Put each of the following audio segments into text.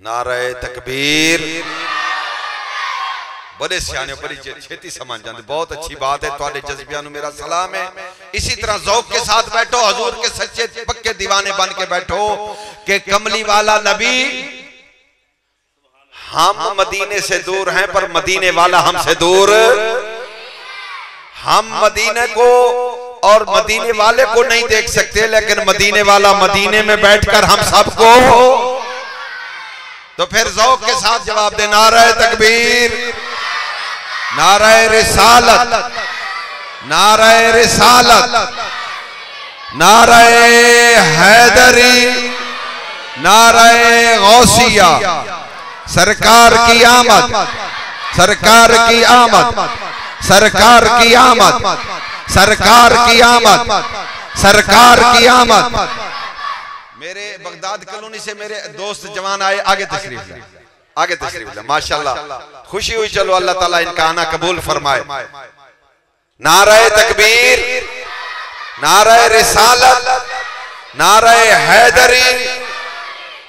नारे तकबीर। बड़े सियाने बड़ी छेती समझ जाते, बहुत अच्छी बात है। तुहाडे जज्बियां नूं मेरा सलाम है। इसी तरह ज़ौक के साथ बैठो, हजूर के सच्चे पक्के दीवाने बन के बैठो कि कमली वाला नबी, हम मदीने से दूर हैं पर मदीने वाला हमसे दूर। हम मदीने को और मदीने वाले को नहीं देख सकते, लेकिन मदीने वाला मदीने में बैठकर हम सबको। तो फिर ज़ौक के साथ जवाब दे, नारे तकबीर, नारे रिसालत, नारे रिसालत, नारे हैदरी, नारे गौसिया। सरकार की आमद, सरकार की आमद, सरकार की आमद, सरकार की आमद, सरकार की आमद। मेरे बगदाद कॉलोनी से मेरे दोस्त जवान आए, आगे तशरीफ ले, आगे तशरीफ ले। माशाल्लाह, खुशी हुई। चलो अल्लाह ताला इनका आना कबूल फरमाए। नारे तकबीर, नारे रिसालत, नारे हैदरी।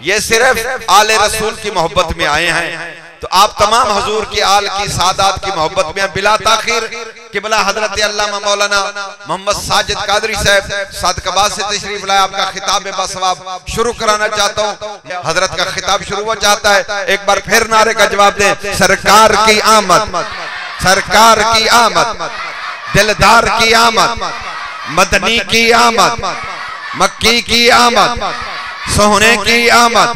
ये सिर्फ आले रसूल की मोहब्बत में आए हैं। तो आप तमाम हजूर की आल की सादात की मोहब्बत में बिला ताखिर किबला हजरत अल्लामा मौलाना मोहम्मद साजिद कादरी साहब सादकबाद से तशरीफ लाए। आपका खिताब बासवाब शुरू कराना चाहता हूँ। हजरत का खिताब शुरू हो जाता है, एक बार फिर नारे का जवाब दें। सरकार की आमद, सरकार की आमद, दिलदार की आमद, मदनी की आमद, मक्की की आमद, सोहने की आमद,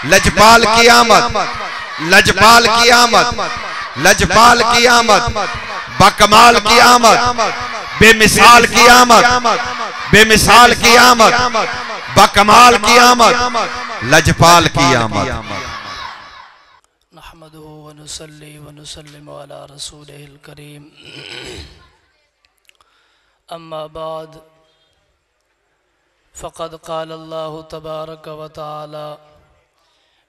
लजपाल की आमद, लजपाल की आमद, लजपाल की आमद, बकमाल की आमद, बेमिसाल की आमद, बेमिसाल की आमद, बकमाल की आमद, लजपाल की आमद। नहमदुहु व नुसल्ली व नुसल्लिमु अला रसूलिहिल करीम। अम्मा बाद फ़क़द क़ाल अल्लाहु तबारक व तआला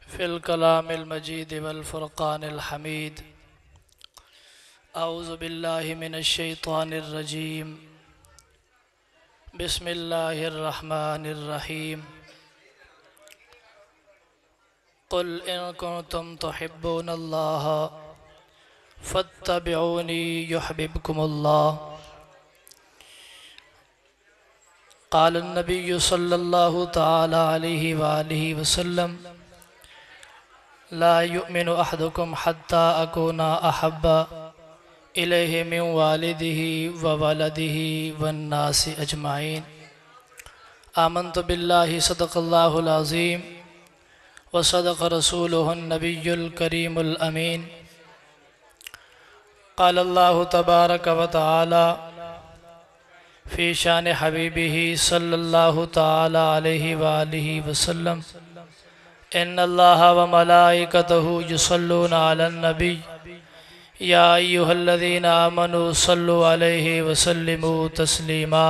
फ़िल कलामिल मजीद वल फ़ुरक़ानिल हमीद। औज़ु बिल्लाहि मिनश शैतानिर रजीम। बिस्मिल्लाहिर रहमानिर रहीम। क़ुल इन कुन्तुम तुहिब्बूनल्लाह फ़त्तबिऊनी युहब्बिबकुमुल्लाह। क़ाल अन्नबिय्यु सल्लल्लाहु तआला अलैहि वालिहि वसल्लम ला युमिनु अहदुकुम हत्ता अकूना अहब्बा इलैहि मिन वालिदिही व वलदिही वन्नासि अजमाइन। आमन्तु बिल्लाहि सदक़ल्लाहुल अज़ीम व सदक़ रसूलुहुन नबियुल करीमुल अमीन। क़ाल अल्लाहु तबारक व तआला फ़ी शान हबीबिही सल्लल्लाहु तआला अलैहि वालिहि वसल्लम इन्नल्लाह व मलाइकतहु युसल्लूना अलन नबी या अय्युहल्लज़ीना आमनू सल्लु अलैहि व सल्लिमू तस्लीमा।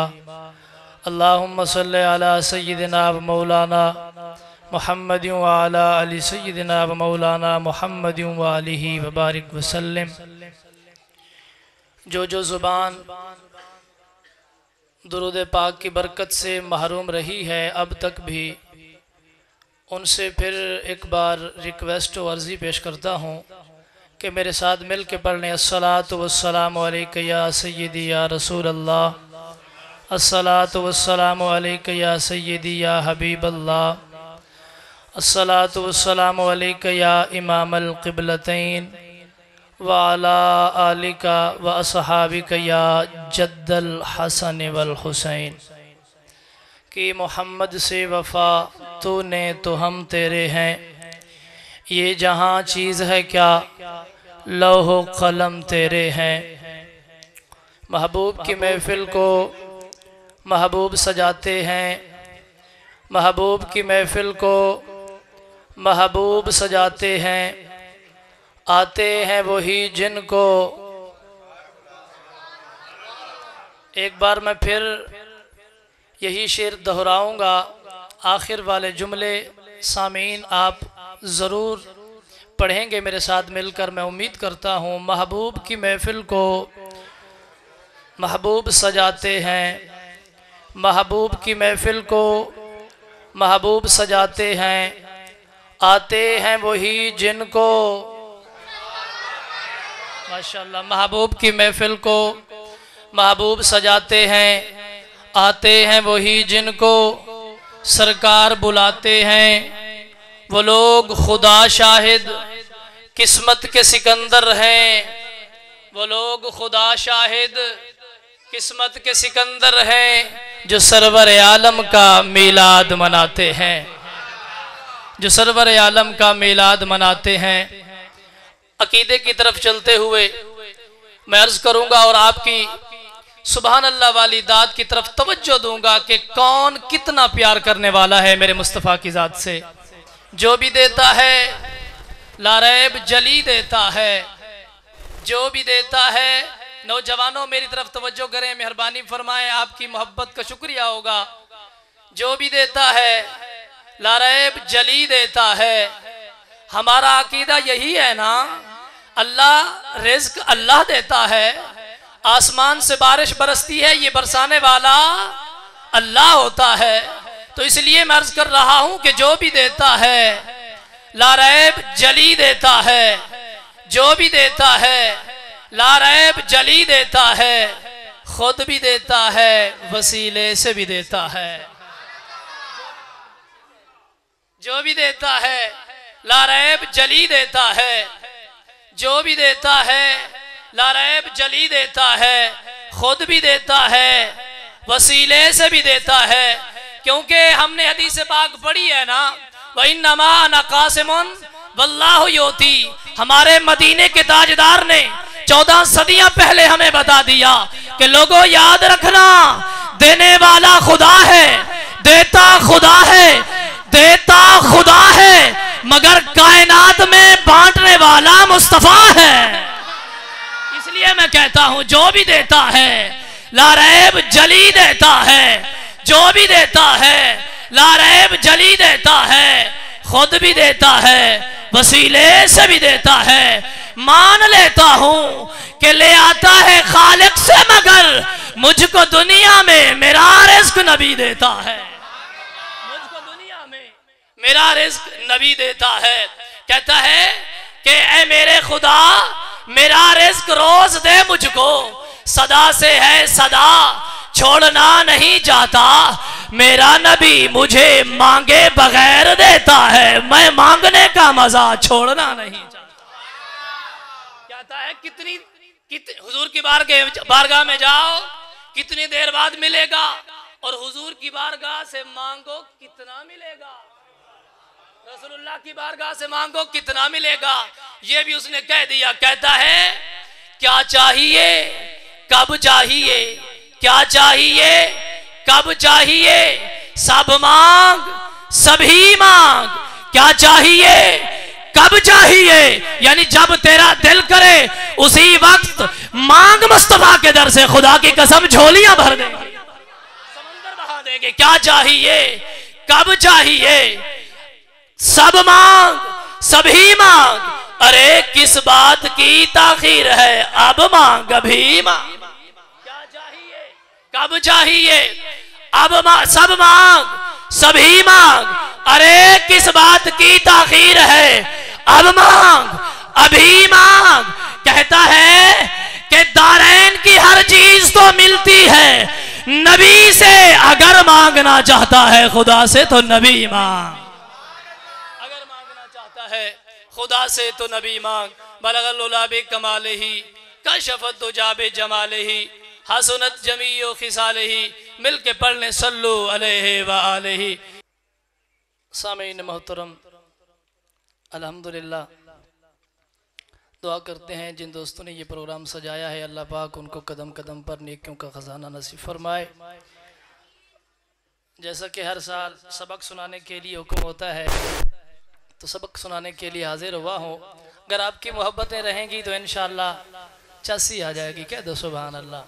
अल्लाहुम्मा सल्लि अला सय्यिदिना व मौलाना मुहम्मदिन व अला आलि सय्यिदिना व मौलाना मुहम्मदिन व आलिहि व बारिक व सल्लिम। जो ज़ुबान दुरूद पाक की बरकत से महरूम रही है अब तक भी, उनसे फिर एक बार रिक्वेस्ट और अर्ज़ी पेश करता हूँ कि मेरे साथ मिल के पढ़ने अस्सलातु वस्सलामु अलैका या सय्यदी या रसूल अल्लाह, अस्सलातु वस्सलामु अलैका या सय्यदी या हबीब अल्लाह, अस्सलातु वस्सलामु अलैका या इमामल क़िबलतैन व अला आलिका व अस्हाबिका या जद्दल हसन वल हुसैन। कि मोहम्मद से वफ़ा तूने तो हम तेरे हैं, ये जहाँ चीज़ है क्या लौहो कलम तेरे हैं। महबूब की महफ़िल को महबूब सजाते हैं, महबूब की महफ़िल को महबूब सजाते हैं। आते हैं वही जिनको, एक बार मैं फिर यही शेर दोहराऊँगा। आखिर वाले जुमले सामीन आप ज़रूर पढ़ेंगे मेरे साथ मिलकर, मैं उम्मीद करता हूँ। महबूब की महफ़िल को महबूब सजाते हैं, महबूब की महफ़िल को महबूब सजाते हैं। आते हैं वही जिनको माशाल्लाह महबूब की महफिल को महबूब सजाते हैं। आते हैं वही जिनको सरकार बुलाते हैं। वो लोग खुदा शाहिद किस्मत के सिकंदर हैं। वो लोग खुदा शाहिद किस्मत के सिकंदर हैं जो सरवर आलम का मीलाद मनाते हैं, जो सरवर आलम का मीलाद मनाते हैं। अकीदे की तरफ चलते हुए मैं अर्ज करूंगा और आपकी सुभान अल्लाह वाली दात की तरफ तवज्जो दूंगा कि कौन कितना प्यार करने वाला है मेरे मुस्तफ़ा की ज़ात से। जो भी देता है लारैब जली देता है, जो भी देता है। नौजवानों मेरी तरफ तवज्जो करें, मेहरबानी फरमाएं, आपकी मोहब्बत का शुक्रिया होगा। जो भी देता है लारैब जली देता है। हमारा अकीदा यही है ना, अल्लाह रिज़्क अल्लाह देता है। आसमान से बारिश बरसती है, ये बरसाने वाला अल्लाह होता है। तो इसलिए मैं अर्ज कर रहा हूं कि जो भी देता है लारैब जली देता है। जो भी देता है लारैब जली देता है। खुद भी देता है, वसीले से भी देता है। जो भी देता है लारैब जली देता है। जो भी देता है लारैब जली देता है। खुद भी देता है, वसीले से भी देता है। क्योंकि हमने हदीस पाक पढ़ी है ना, वइन्नमा अना कासिमुन वल्लाहु युती। हमारे मदीने के ताजदार ने 14 सदियां पहले हमें बता दिया कि लोगों याद रखना, देने वाला खुदा है, देता खुदा है, देता खुदा है, मगर कायनात में बांटने वाला मुस्तफा है। इसलिए मैं कहता हूं जो भी देता है लारैब जली देता है। जो भी देता है लारैब जली देता है। खुद भी देता है, वसीले से भी देता है। मान लेता हूं कि ले आता है खालिक से, मगर मुझको दुनिया में मेरा रिज़्क नबी देता है। मुझको दुनिया में मेरा रिज़्क नबी देता है। कहता है कि ऐ मेरे खुदा मेरा रिज़्क रोज दे मुझको, सदा से है सदा छोड़ना नहीं चाहता। मेरा नबी मुझे मांगे बगैर देता है, मैं मांगने का मजा छोड़ना नहीं चाहता। कहता है हुजूर की बारगाह में जाओ, कितनी देर बाद मिलेगा, और हुजूर की बारगाह से मांगो कितना मिलेगा। रसूलुल्लाह की बारगाह से मांगो कितना मिलेगा, ये भी उसने कह दिया। कहता है क्या चाहिए, कब चाहिए, क्या चाहिए, कब चाहिए, सब मांग सभी मांग। क्या चाहिए, कब चाहिए, यानी जब तेरा दिल करे उसी वक्त मांग मुस्तफा के दर से। खुदा की कसम झोलियां भर देंगे, समंदर बहा देंगे। क्या चाहिए, कब चाहिए, सब मांग सभी मांग। अरे किस बात की ताखीर है, अब मांग अभी मांग। क्या चाहिए, कब चाहिए, अब सब मांग सभी मांग। अरे किस बात की ताखीर है, अब मांग अभी मांग। कहता है कि दारैन की हर चीज तो मिलती है नबी से, अगर मांगना चाहता है खुदा से तो नबी मांग। अगर मांगना चाहता है खुदा से तो नबी मांग। बलगल उला बि कमालिही कशफत दुजा बि जमालिही हसनत जमीओ खिसालिही। मिल के पढ़ने सल्लु अलैहि व आलिही। सामीन मोहतरम, अल्हम्दुलिल्लाह दुआ करते हैं जिन दोस्तों ने ये प्रोग्राम सजाया है, अल्लाह पाक उनको कदम कदम पर नेकियों का ख़जाना नसीब फरमाए। जैसा कि हर साल सबक सुनाने के लिए हुक्म होता है, तो सबक सुनाने के लिए हाजिर हुआ हूँ। अगर आपकी मोहब्बतें रहेंगी तो इंशाअल्लाह चासी आ जाएगी। कह दो सुभान अल्लाह।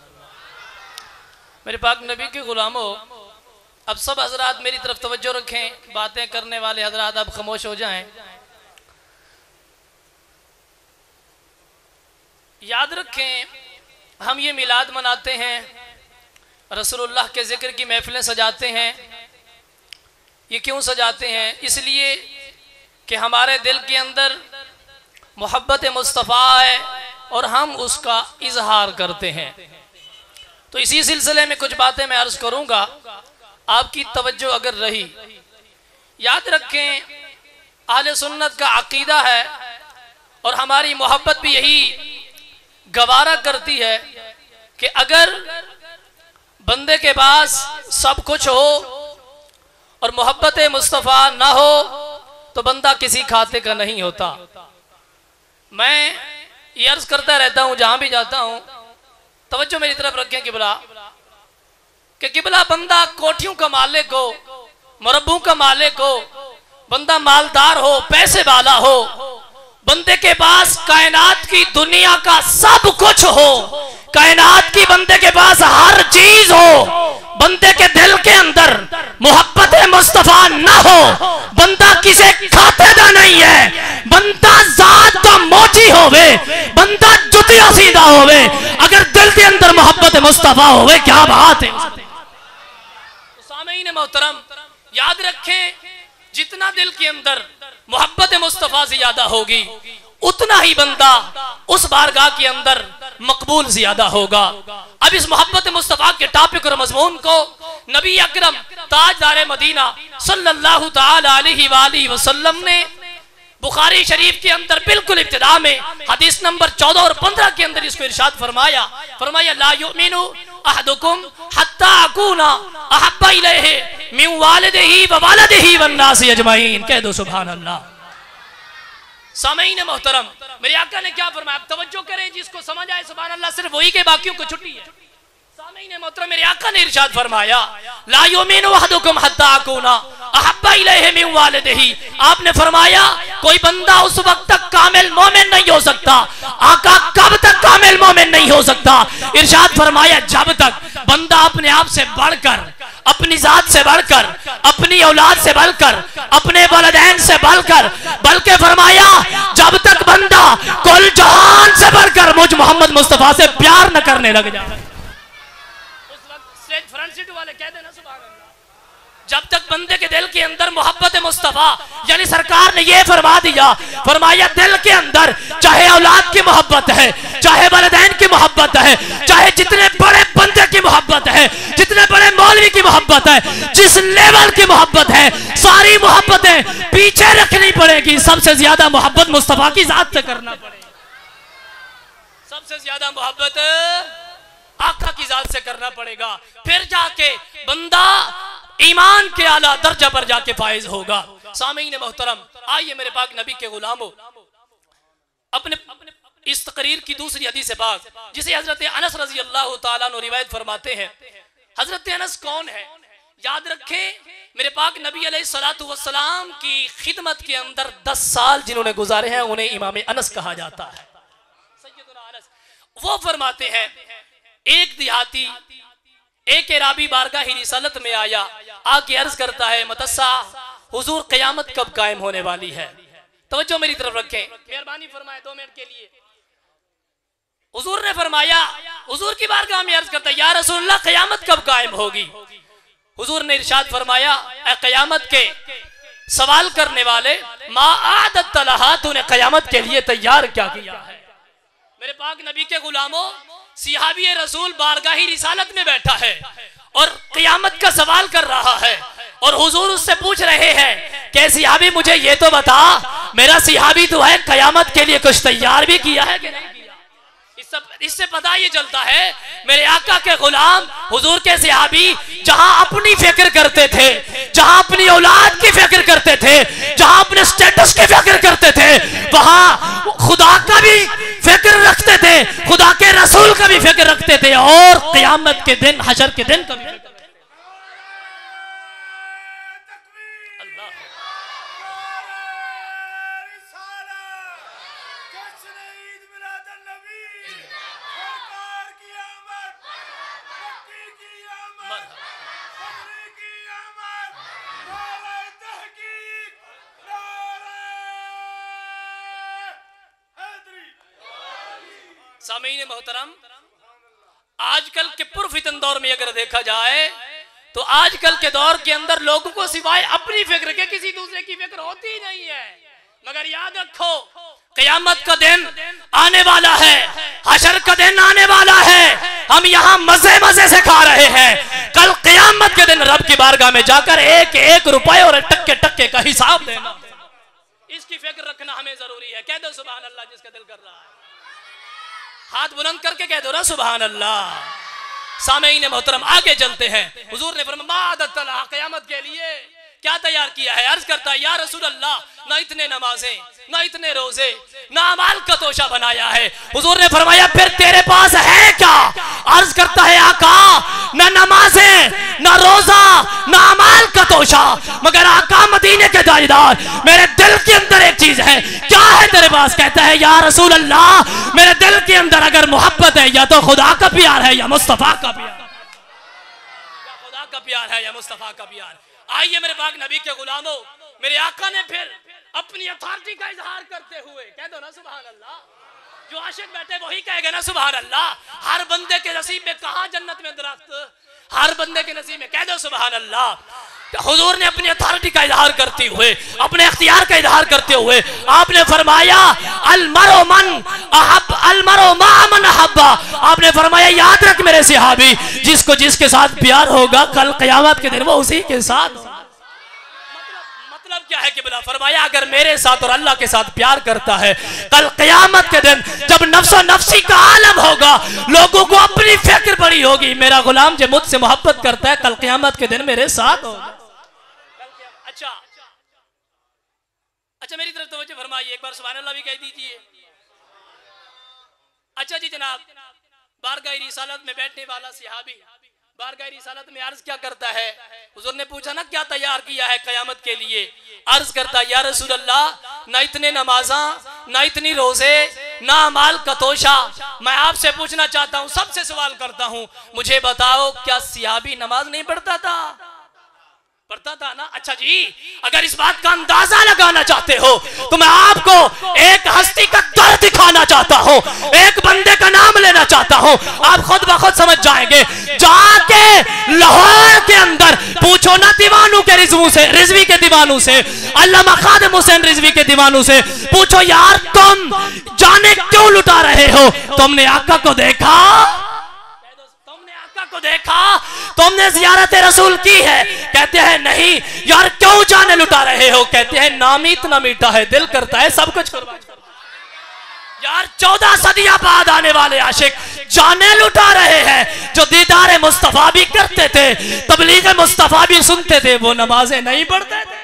मेरे पाक नबी के गुलामों, अब सब हजरात मेरी तरफ तवज्जो रखें। बातें करने वाले हजरात अब खामोश हो जाएं। याद रखें, हम ये मिलाद मनाते हैं, रसूलुल्लाह के जिक्र की महफिलें सजाते हैं। ये क्यों सजाते हैं? इसलिए कि हमारे दिल के अंदर मोहब्बत मुस्तफ़ा है और हम उसका इजहार करते हैं। तो इसी सिलसिले में कुछ बातें मैं अर्ज करूंगा, आपकी तवज्जो अगर रही। याद रखें, अहले सुन्नत का अकीदा है और हमारी मोहब्बत भी यही गवारा करती है कि अगर बंदे के पास सब कुछ हो और मोहब्बत मुस्तफ़ा ना हो तो बंदा किसी खाते का नहीं होता। मैं ये अर्ज करता रहता हूं जहां भी जाता हूं, तवज्जो मेरी तरफ रखें किबला, कि किबला बंदा कोठियों का मालिक हो, मरब्बों का मालिक हो, बंदा मालदार हो, पैसे वाला हो, बंदे के पास कायनात की दुनिया का सब कुछ हो, कायनात की बंदे के पास हर चीज हो, बंदे के दिल के अंदर मोहब्बत मुस्तफ़ा ना हो, बंदा किसे खाते दा नहीं है, बंदा जात का मोची होवे, बंदा जुतिया सीधा होवे, अगर दिल के अंदर मोहब्बत मुस्तफ़ा होवे, क्या बात है। तो सामीन मोहतरम, याद रखें, जितना दिल के अंदर मोहब्बत मुस्तफ़ा से ज्यादा होगी उतना ही बंदा उस बारगाह के अंदर मकबूल ज्यादा होगा। अब इस मोहब्बत मुस्तफ़ा के टॉपिक और मजमून को नबी अकरम ताजदार मदीना सल्लल्लाहु ताला अलैहि वसल्लम ने बुखारी शरीफ के अंदर बिल्कुल इब्तिदा में हदीस नंबर 14 और 15 के अंदर इसको इरशाद फरमाया, ला युमिनु अहदुकुम हत्ता अकूना अहब्बा इलैहि मिन वालिदिही व वालिदिही वन नास अजमईन। कह दो सुभान अल्लाह। सामीन मोहतरम, मेरे आका ने क्या फरमाया, आप तवज्जो करें, जिसको समझ आए सुभान अल्लाह, सिर्फ वही के, बाकियों को छुट्टी है। सामीन मोहतरम, मेरे आका ने इरशाद फरमाया, ला युमिनु अहदुकुम हत्ता अकूना अहब्बा इलैहि मिन वालिदिही। आपने फरमाया कोई बंदा उस वक्त तक कामिल मोमिन नहीं हो सकता। आका कब तक कामिल मोमिन नहीं हो सकता? इरशाद फरमाया जब तक बंदा अपने आप से बढ़कर, अपनी जात से बढ़कर, अपनी औलाद से बढ़कर, अपने वालिदैन से बढ़कर, बल्कि फरमाया जब तक बंदा कुल जहान से बढ़कर मुझ मोहम्मद मुस्तफ़ा से प्यार न करने लग जाए। उस वक्त स्टेज फ्रंट सीट वाले कह देना सुभान अल्लाह। जब तक बंदे के दिल के अंदर मोहब्बत मुस्तफ़ा, यानी सरकार ने यह फरमा दिया, फरमाया दिल के अंदर चाहे औलाद की मोहब्बत है, चाहे वालिदैन की मोहब्बत है, चाहे जितने बड़े बंदे की मोहब्बत है, जितने बड़े मौलवी की मोहब्बत है, जिस लेवल की मोहब्बत है, सारी मोहब्बतें पीछे रखनी पड़ेगी। सबसे ज्यादा मोहब्बत मुस्तफ़ा की जात से करना पड़ेगा। सबसे ज्यादा मोहब्बत आका की जात से करना पड़ेगा, फिर जाके बंदा ईमान के आला दर्जा पर जाके फायज होगा। सामीन मोहतरम, आइए मेरे पाक नबी के गुलामों, अपने इस तकरीर की दूसरी हदीस पाक, जिसे हजरत अनस रजी अल्लाह ताला अन्हु रिवायत फरमाते हैं। हजरत अनस कौन है? याद रखें, मेरे पाक नबी अलैहिस्सलातु वस्सलाम की खिदमत के अंदर 10 साल जिन्होंने गुजारे हैं उन्हें इमाम अनस कहा जाता है। सैयदुना अनस वो फरमाते हैं, एक देहाती एक एराबी बारगाह रिसालत में आया, आके अर्ज करता है, मतस्सा हुजूर क़यामत कब कायम होने वाली है? तवज्जो मेरी तरफ रखें, मेहरबानी फरमाए 2 मिनट के लिए। हुजूर ने फरमाया, हुजूर की बारगाह में अर्ज करता है, या रसूलल्लाह क़यामत कब कायम होगी? हुजूर ने इरशाद फरमाया, ए क़यामत के सवाल करने वाले, मा आदत लहा, तूने क़यामत के लिए तैयार क्या किया है? मेरे पाक नबी के गुलामों, सिहाबी रसूल बारगाही रिसालत में बैठा है और क़यामत का सवाल कर रहा है और हुजूर उससे पूछ रहे हैं कि सिहाबी मुझे ये तो बता, मेरा सिहाबी तो है, क़यामत के लिए कुछ तैयार भी किया है कि नहीं किया? इससे पता ये चलता है मेरे आका के गुलाम हुजूर के सिहाबी जहां अपनी फिक्र करते थे, जहां अपनी औलाद की फिक्र करते थे, जहां अपने स्टेटस की फिक्र करते थे, वहां खुदा का भी फिक्र रखते थे, खुदा के रसूल का भी फिक्र रखते थे और क़यामत के दिन, हशर के दिन का भी फिक्र। सामीन मोहतरम, आजकल के पुरफितन दौर में अगर देखा जाए तो आजकल के दौर के अंदर लोगों को सिवाय अपनी फिक्र के किसी दूसरे की फिक्र होती ही नहीं है। मगर याद रखो क़यामत का दिन आने वाला है, हशर का दिन आने वाला है। हम यहाँ मजे मजे से खा रहे हैं, कल क़यामत के दिन रब की बारगाह में जाकर एक एक रुपए और टक्के टक्के का हिसाब देना, इसकी फिक्र रखना हमें जरूरी है। कह दो सुभान अल्लाह जिसका दिल कर रहा है, हाथ बुलंद करके कह दो ना सुभान अल्लाह। सामईन मोहतरम आगे चलते हैं। हुजूर ने फरमाया क़यामत के लिए क्या तैयार किया है? अर्ज करता है या रसूल अल्लाह, ना इतने नमाजें, ना इतने रोजे, ना अमाल का तोशा बनाया है। हुजूर ने फरमाया फिर तेरे पास है क्या? अर्ज करता है आका, ना नमाजें, ना रोजा, ना अमाल का तोशा, मगर आका मदीने के ताजदार मेरे दिल के अंदर एक चीज है। क्या है तेरे पास? कहता है या रसूल अल्लाह, मेरे दिल के अंदर अगर मोहब्बत है, या तो खुदा का प्यार है या मुस्तफा का प्यार, या खुदा का प्यार है या मुस्तफा का प्यार। आइए मेरे पाक नबी के गुलामों, मेरे आका ने फिर अपनी अथॉरिटी का इजहार करते हुए कह दो ना सुभान अल्लाह। जो आशिक बैठे वही कहेगा ना सुभान अल्लाह। हर बंदे के नसीब में कहां जन्नत में दरख्त, हर बंदे के नसीब में, कह दो सुभान अल्लाह। हुजूर ने अपनी अथॉरिटी का इजहार करते हुए, अपने इख्तियार का इजहार करते हुए आपने फरमाया अलमरो मन अहब अलमरो मा मन अहब्बा। आपने फरमाया याद रख मेरे सहाबी, जिसको जिसके साथ प्यार होगा कल क़यामत के दिन वो उसी के साथ। मतलब क्या है कि बोला फरमाया अगर मेरे साथ और अल्लाह के साथ प्यार करता है, कल क़यामत के दिन जब नफ्सो नफ्सी का आलम होगा, लोगों को अपनी फिक्र पड़ी होगी, मेरा गुलाम जो मुझसे मोहब्बत करता है कल क़यामत के दिन मेरे साथ होगा। अच्छा मेरी तरफ तवज्जो फरमाइए, एक बार सुभान अल्लाह भी कह दीजिए। अच्छा जी जनाब, बारगाह रिसालत में बैठने वाला सहाबी बारगाह रिसालत में अर्ज क्या करता है? हुजूर ने पूछा ना क्या तैयार किया है क़यामत के लिए? अर्ज करता है या रसूल अल्लाह, ना इतने नमाजा, ना इतनी रोजे, ना अमाल का तोशा। मैं आपसे पूछना चाहता हूँ, सबसे सवाल करता हूँ, मुझे बताओ क्या सहाबी नमाज नहीं पढ़ता था? पढ़ता था ना। अच्छा जी, अगर इस बात का अंदाजा लगाना चाहते हो तो मैं आपको एक हस्ती का दर दिखाना चाहता हूँ, एक बंदे का नाम लेना चाहता हूँ, आप खुद ब खुद समझ जाएंगे। जाके लाहौर के अंदर पूछो ना दीवानों के रिजवी के दीवानों से, अल्लामा खादिम हुसैन रिजवी के दीवानों से पूछो यार तुम जाने क्यों लुटा रहे हो? तुमने आका को देखा, को देखा, तुमने ज़ियारत रसूल की है? कहते हैं नहीं। यार क्यों जाने लुटा रहे हो? कहते हैं नाम ही इतना मीठा है, दिल करता है सब कुछ कुर्बान। यार 14 सदियां बाद आने वाले आशिक जाने लुटा रहे हैं, जो दीदार मुस्तफा भी करते थे, तबलीग मुस्तफा भी सुनते थे, वो नमाजें नहीं पढ़ते थे।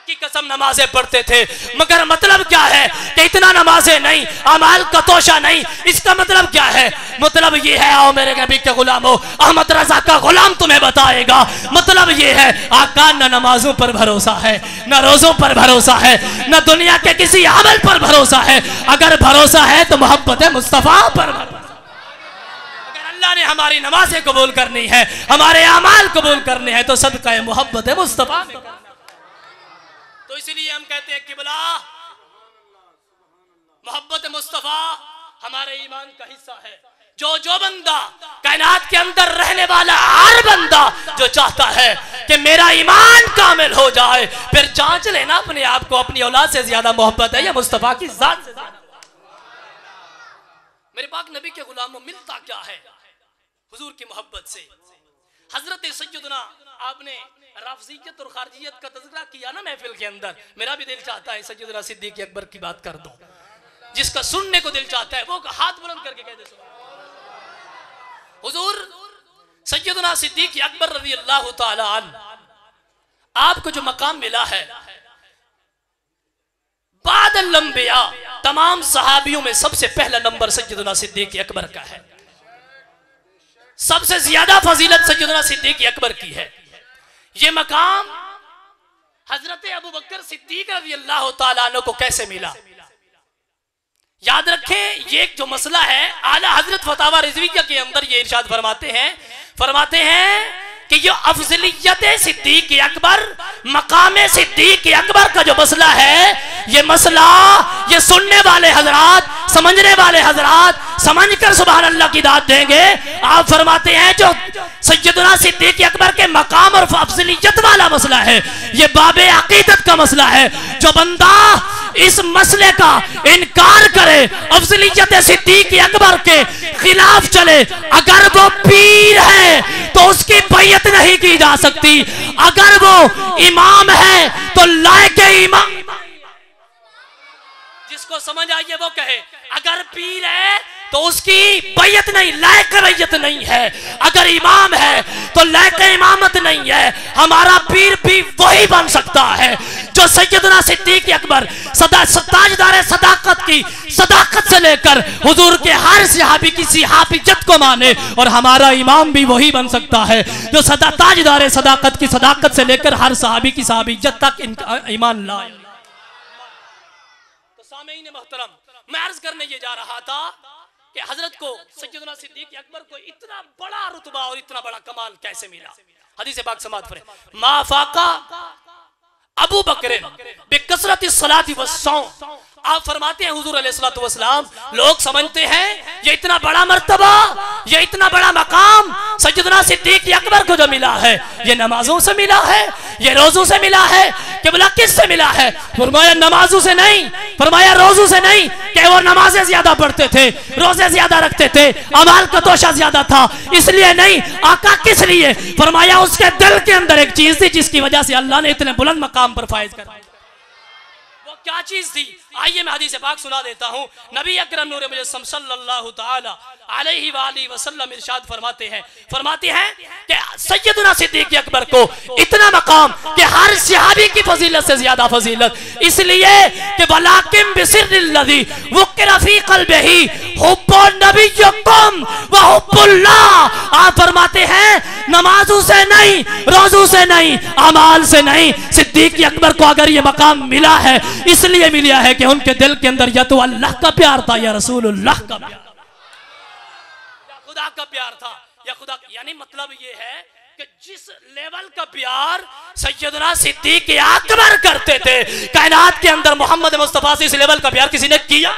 की कसम नमाजें पढ़ते थे, मगर मतलब क्या है कि इतना नमाजें नहीं, अमाल का तोशा नहीं। इसका मतलब क्या है? मतलब ये है, आओ मेरे नबी के गुलामों, अहमद रजा का गुलाम तुम्हें बताएगा। मतलब ये है आका न नमाजों पर भरोसा है, न रोजों पर भरोसा है, न दुनिया के किसी अमल पर भरोसा है। अगर भरोसा है तो मोहब्बत मुस्तफा पर। अगर अल्लाह ने हमारी नमाजें कबूल करनी है, हमारे अमाल कबूल करने हैं, तो सदका मोहब्बत मुस्तफा। तो इसलिए हम कहते हैं कि किबला मोहब्बत मुस्तफा हमारे ईमान का हिस्सा है। जो बंदा कायनात के अंदर रहने वाला, हर बंदा जो चाहता है कि मेरा ईमान कामिल हो जाए, फिर जांच लेना अपने आप को, अपनी औलाद से ज्यादा मोहब्बत है या मुस्तफा की जात से ज्यादा? मेरे पाक नबी के गुलामों मिलता क्या है हुजूर की मोहब्बत से? हजरत सैयदना, आपने राफजियत और खारजियत का तज़किरा किया ना महफिल के अंदर, मेरा भी दिल चाहता है सैयदना सिद्दीक़ अकबर की बात कर दूं। जिसका सुनने को दिल चाहता है वो हाथ बुलंद करके कह दे सुभान अल्लाह। हुजूर सैयदना सिद्दीक़ अकबर रज़ी अल्लाह तआला अन्हु, आपको जो मकाम मिला है बादल लंबिया, तमाम सहाबियों में सबसे पहला नंबर सैयदना सिद्दीक़ अकबर का है। सबसे ज्यादा फजीलत सैयदना सिद्दीक़ अकबर की है। ये मकाम हजरत अबू बकर सिद्दीक रज़ी अल्लाह तआला अन्हु को कैसे मिला? याद रखें, ये जो मसला है आला हजरत फतावा रिज़विया के अंदर ये इरशाद फरमाते हैं कि ये अफजलियत सिद्दीक अकबर, मकाम सिद्दीक अकबर का जो मसला है, ये मसला ये सुनने वाले हजरात, समझने वाले हजरात समझकर सुभान अल्लाह की दाद देंगे। आप फरमाते हैं जो सैयदना सिद्दीक अकबर के मकाम और अफजलियत वाला मसला है, ये बाबे अकीदत का मसला है। जो बंदा इस मसले का इनकार करे, अफजलियत सिद्दीक अकबर के खिलाफ चले, अगर वो पीर है तो उसकी बैयत नहीं की जा सकती। अगर वो इमाम है तो लायके इमाम, जिसको समझ आइए वो कहे। अगर पीर है तो उसकी बैयत नहीं, लायक बैयत नहीं है। अगर इमाम है तो लायक इमामत नहीं है। हमारा पीर भी वही बन सकता है जो सैयदना सिद्दीक अकबर ताजदार सदाकत की सदाकत से लेकर हुजूर के हर सहाबी की सहाबियत को माने। और हमारा इमाम भी वही बन सकता है जो ताजदार सदाकत की सदाकत से लेकर हर सहाबी की सहाबियत तक ईमान लाए। तो सामीन मोहतरम, मैं अर्ज करने ये जा रहा था कि हजरत को सैयदना सिद्दीक अकबर को इतना बड़ा रुतबा और इतना बड़ा कमाल कैसे मिला। हदीस पाक समाअत फरमाए मा फाका अबू बकर बिकसरत सलाती वस्सौम। आप फरमाते हैं हुजूर अलैहिस्सलातु वस्सलाम, लोग समझते हैं ये इतना बड़ा मर्तबा, ये इतना बड़ा मकाम सैयदना सिद्दीक अकबर को जो मिला है, ये नमाजों से मिला है, ये रोजों से मिला है। किबला किससे मिला है? फरमाया नमाजों से नहीं, फरमाया रोजों से नहीं, कि वो नमाजें ज्यादा पढ़ते थे, रोजे ज्यादा रखते थे, अमाल का तोशा ज्यादा था, इसलिए नहीं। आका किस लिए? फरमाया उसके दिल के अंदर एक चीज थी जिसकी वजह से अल्लाह ने इतने बुलंद मकाम पर फायज कर। वो क्या चीज थी? आइए मैं हदीस पाक सुना देता हूं। नबी अकरम नूर मुजस्सम सल्लल्लाहु तआला अलैहि वाली वसल्लम इरशाद फरमाते हैं कि सैयदना सिद्दीक अकबर को इतना मकाम कि हर सहाबी की फजीलत से ज्यादा फजीलत, इसलिए कि वलाकिन बिसिर्रिल्लज़ी वुकिरा फी क़ल्बिही हुब्बुन नबिय्यकुम व हुब्बुल्लाह। आप फरमाते हैं नमाजों से नहीं, रोजों से नहीं, अमाल से नहीं। सिद्दीक अकबर को अगर ये मकाम मिला है इसलिए मिला है कि उनके दिल के अंदर या तो अल्लाह का प्यार था या रसूलुल्लाह का प्यार, या खुदा का प्यार था या खुदा। यानी मतलब ये है कि जिस लेवल का प्यार सैयदना सिद्दीक अकबर करते थे, कायनात के अंदर मोहम्मद मुस्तफा से इस लेवल का प्यार किसी ने किया?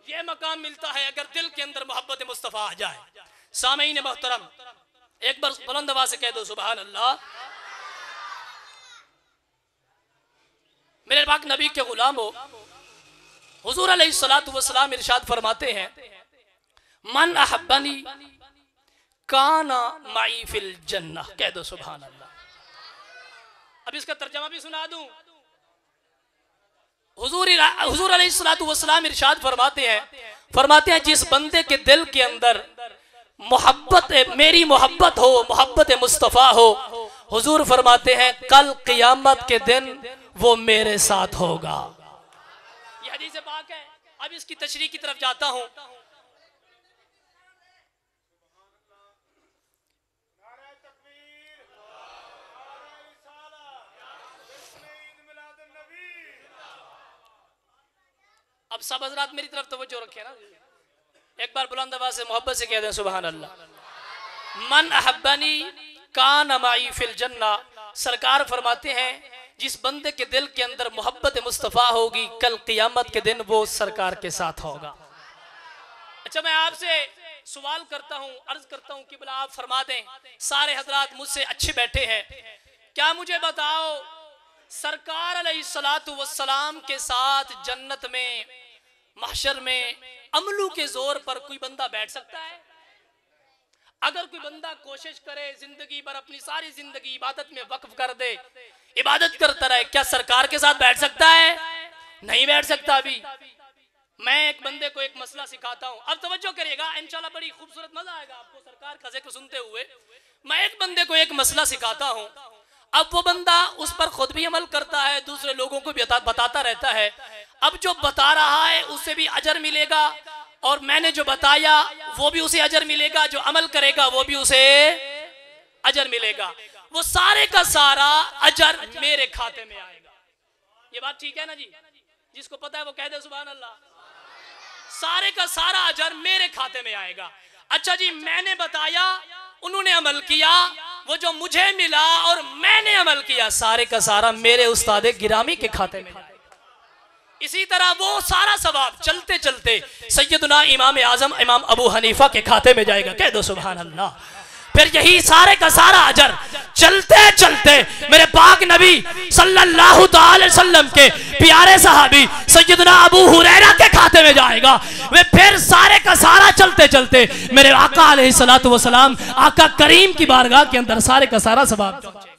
ये मकाम मिलता है अगर दिल के अंदर मोहब्बत मुस्तफा आ जाए। सामीन मोहतरम, एक बार बुलंद आवाज से कह दो सुभान अल्लाह। मेरे पाक नबी के गुलाम हो, हुजूर अलैहिस्सलातु वस्सलाम इरशाद फरमाते हैं मन अहब्बनी काना माई फिल जन्नह। कह दो सुभान अल्लाह। अब इसका तर्जमा भी सुना दूं। हुजूर अलैहिस्सलातु वस्सलाम इरशाद फरमाते हैं जिस बंदे के दिल के अंदर मोहब्बत, मेरी मोहब्बत हो, मोहब्बत मुस्तफ़ा हो, हुजूर फरमाते हैं कल क़ियामत के दिन वो मेरे साथ होगा। ये हदीस पाक है। अब इसकी तशरीह की तरफ जाता हूं। अब सब हज़रात मेरी तरफ तवज्जो रखे ना, एक बार बुलंद आवाज से मोहब्बत से कह दें सुभान अल्लाह। मन अहब्बनी कान माई फिल जन्ना। सरकार फरमाते हैं जिस बंदे के दिल के अंदर मोहब्बत मुस्तफ़ा होगी, कल क़ियामत के दिन वो सरकार के साथ होगा। अच्छा, मैं आपसे सवाल करता हूँ, अर्ज करता हूँ कि भला आप फरमा दें, सारे हजरात मुझसे अच्छे बैठे हैं, क्या मुझे बताओ सरकार अलैहिस्सलातु वस्सलाम के साथ जन्नत में, महशर में अमलू के जोर पर कोई बंदा बैठ सकता है? अगर कोई बंदा कोशिश करे जिंदगी भर अपनी सारी जिंदगी इबादत में वक्फ कर दे, इबादत करता रहे, क्या सरकार के साथ बैठ सकता है? नहीं बैठ सकता। अभी मैं एक बंदे को एक मसला सिखाता हूं, अब तवज्जो करिएगा, इंशाल्लाह बड़ी खूबसूरत मजा आएगा आपको सरकार का जिक्र सुनते हुए। मैं एक बंदे को एक मसला सिखाता हूं, अब वो बंदा उस पर खुद भी अमल करता है, दूसरे लोगों को भी बताता रहता है। अब जो बता रहा है उसे भी अजर मिलेगा, और मैंने जो बताया वो भी उसे अजर मिलेगा, जो अमल करेगा वो भी उसे अजर मिलेगा। वो सारे का सारा अजर मेरे खाते में आएगा। ये बात ठीक है ना जी? जिसको पता है वो कह दे सुभान अल्लाह। सारे का सारा अजर मेरे खाते में आएगा। अच्छा जी, मैंने बताया, उन्होंने अमल किया, वो जो मुझे मिला और मैंने अमल किया, सारे का सारा मेरे उस्ताद गिरामी के खाते में। इसी तरह वो सारा सवाब चलते चलते सैयदना इमाम आजम इमाम अबू हनीफा के खाते में जाएगा। कह दो सुभान अल्लाह। फिर यही सारे का सारा अजर चलते चलते मेरे पाक नबी सल्लल्लाहु अलैहि वसल्लम के प्यारे सहाबी सैयदना अबू हुरैरा के खाते में जाएगा। वे फिर सारे का सारा चलते चलते मेरे आका अलैहिस्सलातु वस्सलाम आका करीम की बारगाह के अंदर सारे का सारा सवाब पहुंचेगा।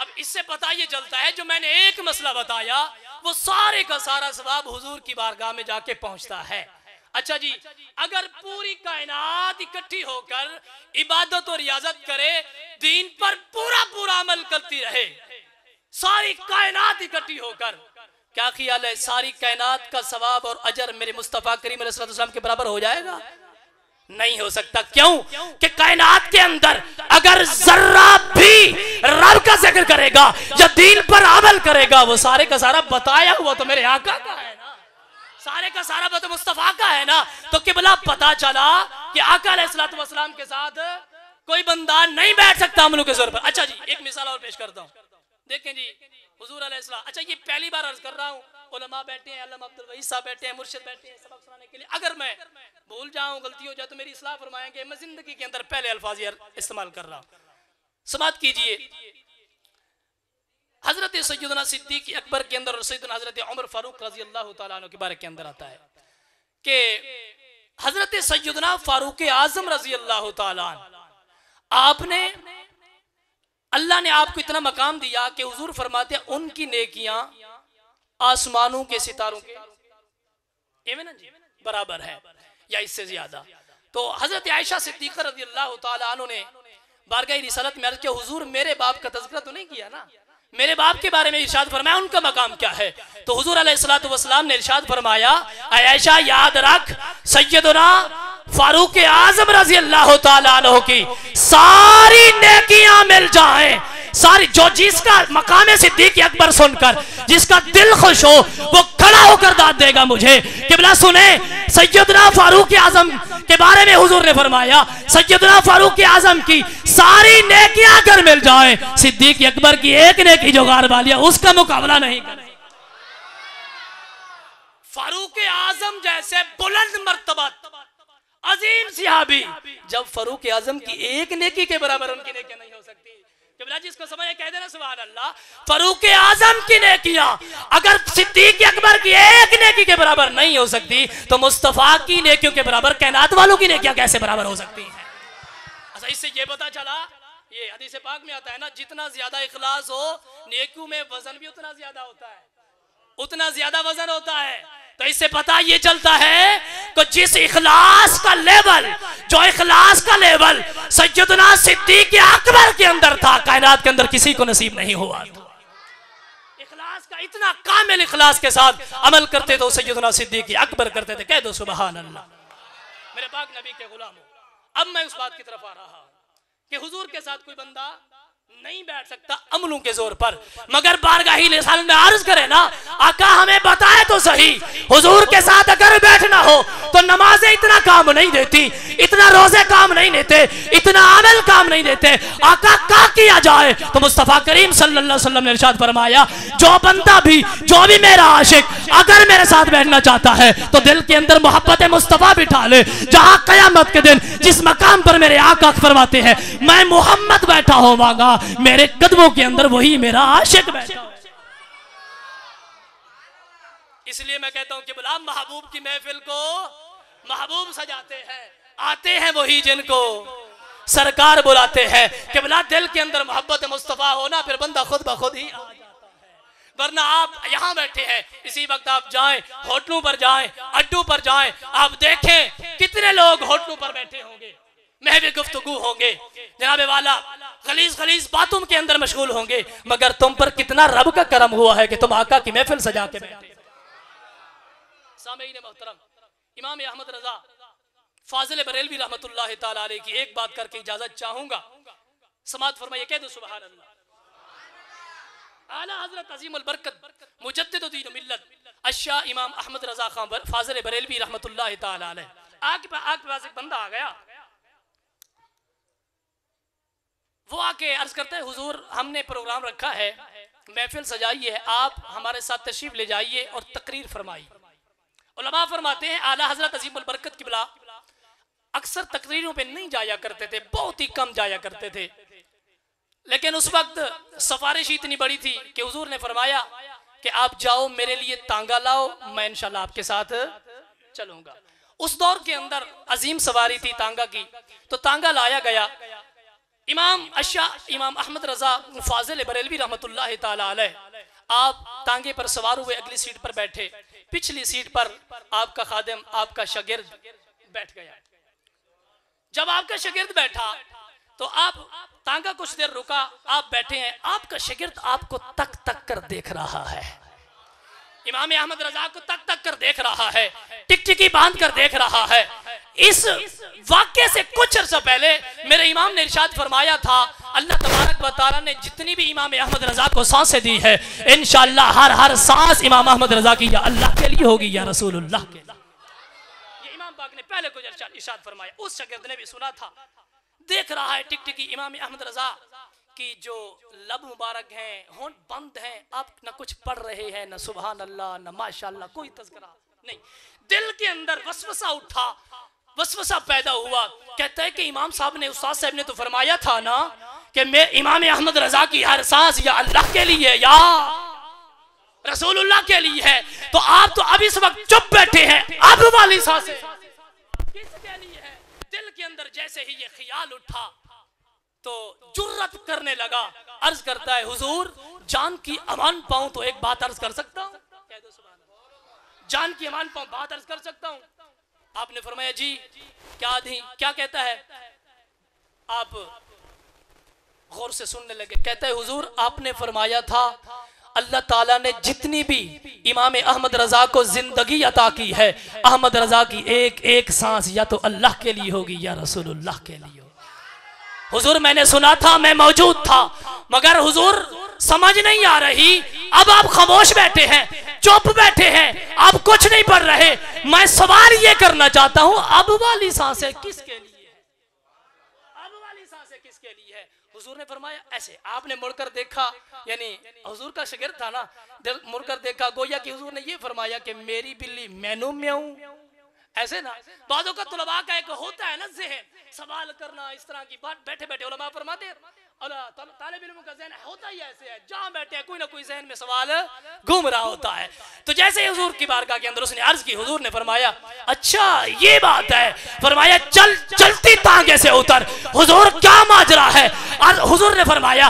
अब इससे पता ये चलता है जो मैंने एक मसला बताया वो सारे का सारा सवाब हुजूर की बारगाह में जाके पहुंचता है। अच्छा जी, अगर पूरी कायनात इकट्ठी होकर इबादत और रियाजत करे, दीन पर पूरा पूरा अमल करती रहे, सारी कायनात इकट्ठी होकर, क्या ख्याल है सारी कायनात का सवाब और अजर मेरे मुस्तफा करीम अलैहि सल्लम के बराबर हो जाएगा? नहीं हो सकता। क्यों कि कायनात के अंदर अगर जर्रा भी रब का जिक्र करेगा या दीन पर अमल करेगा, वो सारे का सारा बताया हुआ तो मेरे आका का है ना, सारे का सारा बता मुस्तफा का है ना। तो किबला पता चला कि आका अलैहिस्सलातु वस्सलाम के साथ कोई बंदा नहीं बैठ सकता अमलों के जोर पर। अच्छा जी, एक मिसाल और पेश करता हूँ। देखें जी, हुजूर अलैहिस्सलाम, अच्छा ये पहली बार अर्ज कर रहा हूँ, उलमा बैठे हैं, अल्लामा अब्दुल वहीद साहब बैठे हैं, मुर्शिद बैठे हैं सबक सुनाने के लिए। अगर मैं भूल जाऊं, गलती हो जाए तो मेरी इस्लाह फरमाएंगे। मैं जिंदगी के अंदर पहले अल्फाज इस्तेमाल कर रहा हूँ, समात कीजिए। हजरत सैयदना सिद्दीक अकबर के अंदर और सैयदना हजरत उमर फारूक रजी अल्लाह तआला अन्हु के बारे के अंदर आता है कि हजरत सैयदना फारूक आजम रजी अल्लाह तआला आपने, अल्लाह ने आपको इतना मकाम दिया कि हुजूर फरमाते हैं उनकी नेकियां आसमानों के सितारों के ना जी बराबर है या इससे ज्यादा। तो हजरत आयशा सिद्दीक़ा रज़ी अल्लाह तआला अन्हा ने बारगाह रिसालत में अर्ज किया, हुजूर मेरे बाप का तज़किरा तो नहीं किया ना, मेरे बाप के बारे में इरशाद फरमाया उनका मकाम क्या है। तो हुजूर अलैहिस्सलातु वस्सलाम ने इरशाद फरमाया, आयशा याद रख सैयदना फारूक आजम रजी अल्लाह तआला अन्हु की सारी नेकियां मिल जाएं, सारी, जो जिसका मकाम सिद्दीक अकबर सुनकर जिसका दिल खुश हो वो खड़ा होकर दाद देगा मुझे। किबला सुने, सैयदना फारूक आजम के बारे में हुजूर ने फरमाया, सैयदना फारूक आजम की सारी नेकियां अगर मिल जाए, सिद्दीक अकबर की एक नेकी जो गार वालिया उसका मुकाबला नहीं करे। फारूक आजम जैसे बुलंद मर्तबा अजीम सहाबी, जब फारूक आजम की एक नेकी के बराबर उनकी नेकी नहीं हो सकती। जिसको समझ कह देना सुभान अल्लाह। फारूक आजम की नेकियां अगर सिद्दीक अकबर की एक नेकी के बराबर नहीं हो सकती तो मुस्तफा की नेकियों के बराबर कायनात वालों की नेकियां कैसे बराबर हो सकती हैं? अच्छा, इससे ये पता चला, ये हदीस पाक में आता है ना, जितना ज्यादा इखलास हो नेकियों में वजन भी उतना ज्यादा होता है, उतना ज्यादा वजन होता है। तो इससे पता ये चलता है कि जिस इखलास का लेवल, जो इखलास का लेवल सैयदना सिद्दीक अकबर के अंदर था, कायनात के अंदर किसी को नसीब नहीं हुआ। इखलास का इतना कामिल इखलास के साथ अमल करते तो सैयदना सिद्दीक अकबर करते थे। कह दो सुभान अल्लाह। मेरे पाक नबी के गुलामों, अब मैं उस बात की तरफ आ रहा कि हुजूर के साथ कोई बंदा नहीं बैठ सकता अमलों के जोर पर, मगर बारगाही रिसालत में अर्ज करे ना, आका हमें बताए तो सही, हुजूर के साथ अगर बैठना हो तो नमाजें इतना काम नहीं देती, इतना रोजे काम नहीं देते, इतना अमल काम नहीं देते, आका क्या किया जाए? तो मुस्तफा करीम सल्लल्लाहु अलैहि वसल्लम ने इरशाद फरमाया, जो बंदा भी, जो भी मेरा आशिक अगर मेरे साथ बैठना चाहता है तो दिल के अंदर मोहब्बत मुस्तफा बिठा ले। जहां कयामत के दिन जिस मकाम पर मेरे आका फरमाते हैं मैं मोहम्मद बैठा होवांगा, मेरे कदमों के अंदर वही मेरा आशिक बैठा है। इसलिए मैं कहता हूं कि गुलाम महबूब की महफिल को महबूब सजाते हैं, आते हैं वही जिनको सरकार बुलाते हैं। कि बुला दिल के अंदर मोहब्बत मुस्तफा होना, फिर बंदा खुद ब खुद ही आ जाता है। वरना आप यहाँ बैठे हैं, इसी वक्त आप जाएं होटलों पर, जाएं अड्डों पर जाएं, आप देखें कितने लोग होटलों पर बैठे होंगे, महवे गुफ्तगू होंगे, जनाबे वाला खलीज खलीज बातों के अंदर मशगूल होंगे, मगर तुम पर कितना रब का करम हुआ है कि तुम आका की महफिल सजा के बैठे। सामीईन मोहतरम, इमाम अहमद रजा फाजिल बरेलवी रहमतुल्लाह तआला अलैह की एक बात करके इजाजत चाहूंगा, समात फरमाइए, कह दो सुभान अल्लाह। आला हजरत अजीमुल बरकत मुजद्दिद दीन मिल्लत अशा इमाम अहमद रजा खान फाजिल बरेलवी रहमतुल्लाह तआला अलैह, आके पास एक बंदा आ गया, वो आके अर्ज करता है, हुजूर हमने प्रोग्राम रखा है महफिल सजाई है, आप हमारे साथ तशरीफ ले जाइए और तकरीर फरमाइए। उलमा फरमाते हैं आला हजरत अजीमुल बरकत किबला अक्सर तकरीरों पे नहीं जाया करते थे, बहुत ही कम जाया करते थे, लेकिन उस वक्त सफारिश इतनी बड़ी थी कि हुजूर ने फरमाया कि आप जाओ मेरे लिए तांगा लाओ, मैं इंशाल्लाह आपके साथ चलूंगा। उस दौर के अंदर अजीम सवारी थी तांगा की, तो तांगा लाया गया। इमाम अहमद रजा फाजिल बरेलवी रहमतुल्लाह ताला अलैह आप तांगे पर सवार हुए, अगली सीट पर बैठे, पिछली सीट पर आपका खादिम आपका शागिर्द बैठ गया। जब आपका शागिर्द बैठा तो आप तांगा कुछ देर रुका, आप बैठे हैं, आपका शागिर्द आपको तक तक कर देख रहा है, इमाम अहमद रजा को तक तक कर देख रहा है, टिकटिकी बांध कर देख रहा है। इस वाक्य से कुछ अर्सा पहले मेरे इमाम ने इरशाद फरमाया था, अल्लाह तबारक व तआला ने जितनी भी इमाम अहमद रजा को सांसें दी है, इंशाअल्लाह हर सांस इमाम अहमद रजा की या अल्लाह के लिए होगी या रसूलुल्लाह के लिए। ये इमाम पाक ने पहले कुछ इरशाद फरमाया। उस शागिर्द ने भी सुना था, देख रहा है टिकटिकी इमाम अहमद रजा की जो लब मुबारक हैं, होंठ बंद हैं, आप न कुछ पढ़ रहे हैं, न सुभान अल्लाह न माशाअल्लाह, कोई तज़किरा नहीं। दिल के अंदर वसवसा उठा, वसवसा पैदा हुआ। कहता है कि इमाम साहब ने, उस्ताद साहब ने तो फरमाया था ना कि मैं इमाम अहमद रजा की हर सांस या अल्लाह के लिए या रसूलुल्लाह के लिए है, तो आप तो अब इस वक्त चुप बैठे हैं, अब वाली सांसें किसके लिए है? दिल के अंदर जैसे ही ये ख्याल उठा तो जुर्रत करने लगा, अर्ज करता है हुजूर जान की अमान पाऊं तो एक बात अर्ज कर सकता हूं? कह दो सुभान अल्लाह। जान की अमान पाऊं, बात अर्ज कर सकता हूं? आपने फरमाया जी क्या दी, क्या कहता है? आप गौर से सुनने लगे। कहता है हुजूर आपने फरमाया था अल्लाह ताला ने जितनी भी इमाम अहमद रजा को जिंदगी अता की है, अहमद रजा की एक एक सांस या तो अल्लाह के लिए होगी या रसूलुल्लाह के लिए। हुजूर मैंने सुना था, मैं मौजूद था, मगर हुजूर समझ नहीं आ रही। अब आप खामोश बैठे हैं, चुप बैठे हैं, आप कुछ नहीं पढ़ रहे। मैं सवाल ये करना चाहता हूं, अब वाली सांसें किसके लिए है? अब वाली सांसें किसके लिए है? हुजूर ने फरमाया ऐसे। आपने मुड़कर देखा, यानी हुजूर का शागिर्द था ना, मुड़कर देखा, गोया कि हुजूर ने ये फरमाया कि मेरी बिल्ली मैनू म्याऊं, ऐसे ना। बाजों का तुलबा का एक होता है ना ज़हन, सवाल करना, इस तरह की बात बैठे बैठे उलमा फरमाते हैं तालिब इल्म का ज़हन होता ही ऐसे है, जहां बैठे हैं कोई ना कोई ज़हन में सवाल घूम रहा होता है। तो जैसे हुजूर की बारगाह के अंदर उसने अर्ज की, हुजूर ने फरमाया अच्छा ये बात है। फरमाया चलती तांगे से उतर। हुजूर क्या माजरा है? और हुजूर ने फरमाया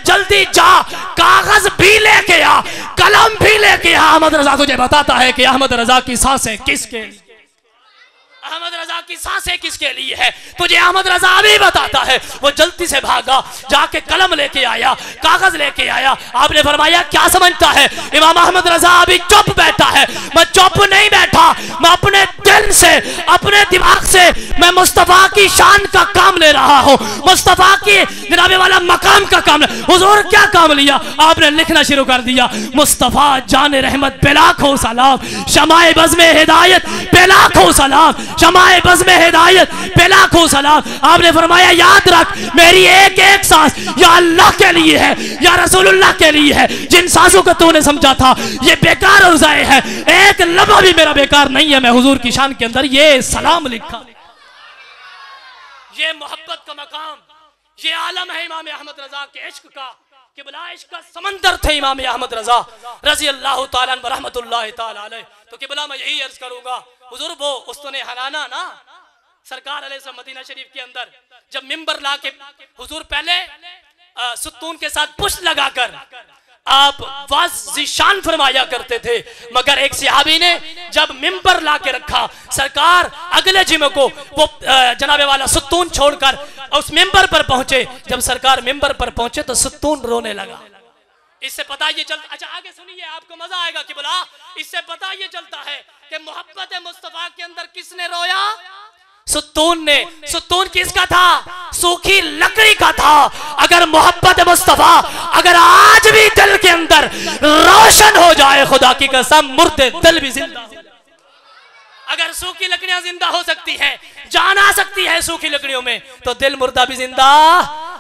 जल्दी जा, कागज भी लेके आ, कलम भी लेके आ। अहमद रजा तुझे बताता है कि अहमद रजा की सांसें किसके लिए, अहमद रजा की सांसें किसके लिए है, तुझे अहमद रजा अभी बताता है। वो जल्दी से भागा, जाके कलम लेके आया, कागज लेके आया। आपने फरमाया क्या समझता है? इमाम अहमद रजा अभी चुप बैठा है। मैं चुप नहीं बैठा, मैं अपने दिल से, अपने दिमाग से मैं मुस्तफा की शान का काम ले रहा हूँ, मुस्तफा की जनाबे वाला मकाम का काम। हुजूर क्या काम लिया? आपने लिखना शुरू कर दिया, मुस्तफा जान रहमत पे लाखों सलाम, शमाए बज़्म हिदायत पे लाखों सलाम, शमाए बज़्म हिदायत पे लाखों सलाम। आपने फरमाया याद रख मेरी एक एक सांस या अल्लाह के लिए है या रसूलुल्लाह के लिए है। जिन सांसों को तूने समझा था ये बेकार और ज़ाये है, एक लम्हा भी मेरा बेकार नहीं है। मैं हुजूर की शान के अंदर ये सलाम लिखा। ये मोहब्बत का मकाम, ये आलम है इमाम अहमद रजा के इश्क का, कि बला इश्क का समंदर थे इमाम अहमद रजा रजी अल्लाह तआला व रहमतुल्लाह तआला अलैह। तो कि बला मैं यही अर्ज करूंगा, हुजूर वो उस्तने हनाना ना सरकार अलैहि मदीना शरीफ के अंदर जब मिंबर ला के हुजूर पहले सुतून के साथ पुष्ट लगाकर आप वाज़िशान फरमाया करते थे, मगर एक सहाबी ने जब मिंबर ला के रखा, सरकार अगले जिम्मे को वो जनाबे वाला सुतून छोड़कर उस मिंबर पर पहुंचे। जब सरकार मिंबर पर पहुंचे तो सुतून रोने लगा। इससे पता ये चलता, अच्छा आगे सुनिए आपको मजा आएगा कि बोला, इससे पता ये चलता है कि मोहब्बत मुस्तफा के अंदर किसने रोया? सुतून ने। सुतून किसका था? सूखी लकड़ी का था। अगर मोहब्बत मुस्तफा अगर आज भी दिल के अंदर रोशन हो जाए, खुदा की कसम मुर्दे दिल भी जिंदा। अगर सूखी लकड़ियां जिंदा हो सकती हैं, जान आ सकती है सूखी लकड़ियों में, तो दिल मुर्दा भी जिंदा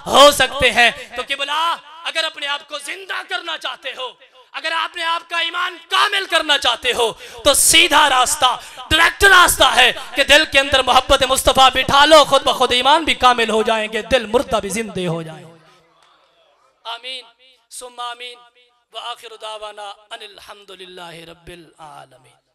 हो सकते हैं। तो कि बोला अगर अपने आप को जिंदा करना चाहते हो, अगर आपने आपका ईमान कामिल करना चाहते हो, तो सीधा रास्ता, डायरेक्ट रास्ता है कि दिल के अंदर मोहब्बत मुस्तफ़ा बिठा लो, खुद ब खुद ईमान भी कामिल हो जाएंगे, दिल मुर्दा भी जिंदे हो जाएंगे। आमीन सुम्मा आमीन व आखिर दावाना अनिल हम्दुलिल्लाहि रब्बिल आलमीन।